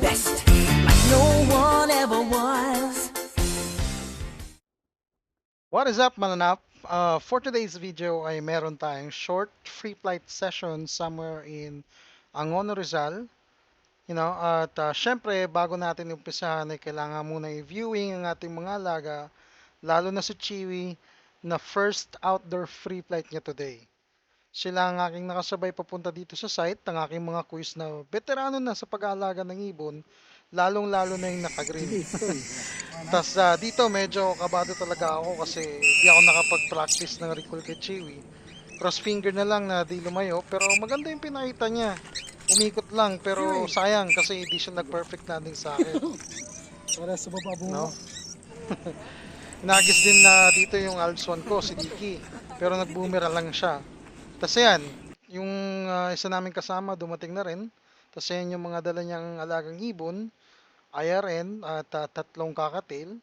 best like no one ever was. What is up, mananap? For today's video ay meron tayong short free flight session somewhere in Angono, Rizal. At syempre, bago natin umpisahan ay kailangan muna i-viewing ang ating mga alaga, lalo na si Chiwi, na first outdoor free flight niya today. Sila ang aking nakasabay papunta dito sa site, ang aking mga quiz na veterano na sa pag-aalaga ng ibon, lalong-lalo na yung naka-green. Tas dito medyo kabado talaga ako kasi di ako nakapag-practice ng recall kay Chewy. Cross finger na lang na di lumayo, pero maganda yung pinakita niya. Umikot lang pero sayang kasi di siya nag-perfect landing sa akin. Para sa baba mo. No? Nagis din na dito yung Alps 1 ko, si Dicky. Pero nag-boomerang lang siya. Tas yan, yung isa naming kasama dumating na rin. Tas yan yung mga dala niyang alagang ibon, IRN at tatlong kakatail.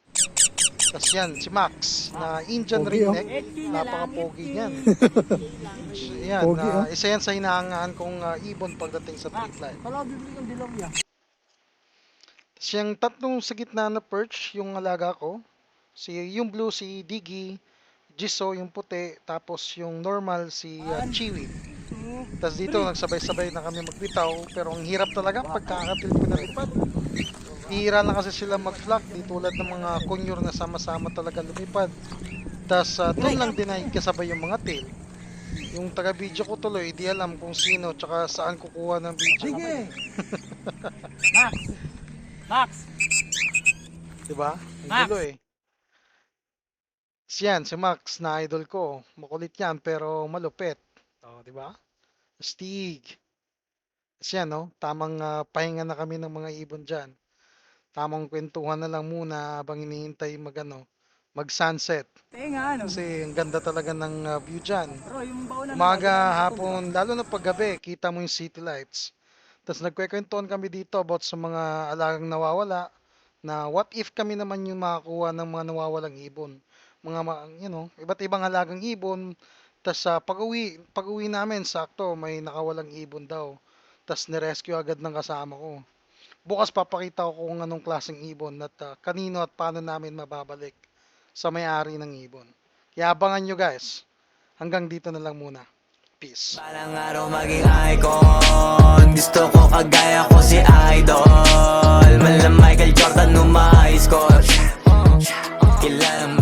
Tas yan, si Max na Indian Pogi, ringneck, napaka-pogi niyan. Yan, Pogi, isa yan sa hinahangaan kong ibon pagdating sa free flight. Tas yung tatlong sa gitna na perch, yung alaga ko, yung blue si Diggy, Jisoo yung puti, tapos yung normal si Chiwi. Tas dito nagsabay-sabay na kami magbitaw, pero ang hirap talaga pagkakatil pinalipad. Hira na kasi sila mag-flock, di tulad ng mga conure na sama-sama talaga lumipad. Tas doon lang din ay kasabay yung mga tail. Yung taga-video ko tuloy, di alam kung sino tsaka saan kukuha ng video. Sige! Max! Max! Diba? Ang Max! gulo eh. Yan, si Max na idol ko. Makulit yan pero malupit. O, di ba? Stig. Yan, no? Tamang pahinga na kami ng mga ibon dyan. Tamang kwentuhan na lang muna habang hinihintay mag-sunset. Tenga, ano? Kasi ang ganda talaga ng view dyan. Bro, yung baon na Umaga, hapon, lalo na paggabi, kita mo yung city lights. Tapos nagkwekwentuhan kami dito about sa mga alagang nawawala na what if kami naman yung makakuha ng mga nawawalang ibon. Mga, iba't ibang alagang ibon. Tapos pag-uwi namin, sakto, may nakawalang ibon daw. Tapos nirescue agad ng kasama ko. Bukas papakita ko kung anong klaseng ibon at kanino at paano namin mababalik sa may-ari ng ibon. Kaya abangan nyo guys. Hanggang dito na lang muna. Peace. Balang araw maging icon. Gusto ko kagaya ko si Idol. Mala Michael Jordan umay-score. Kailangan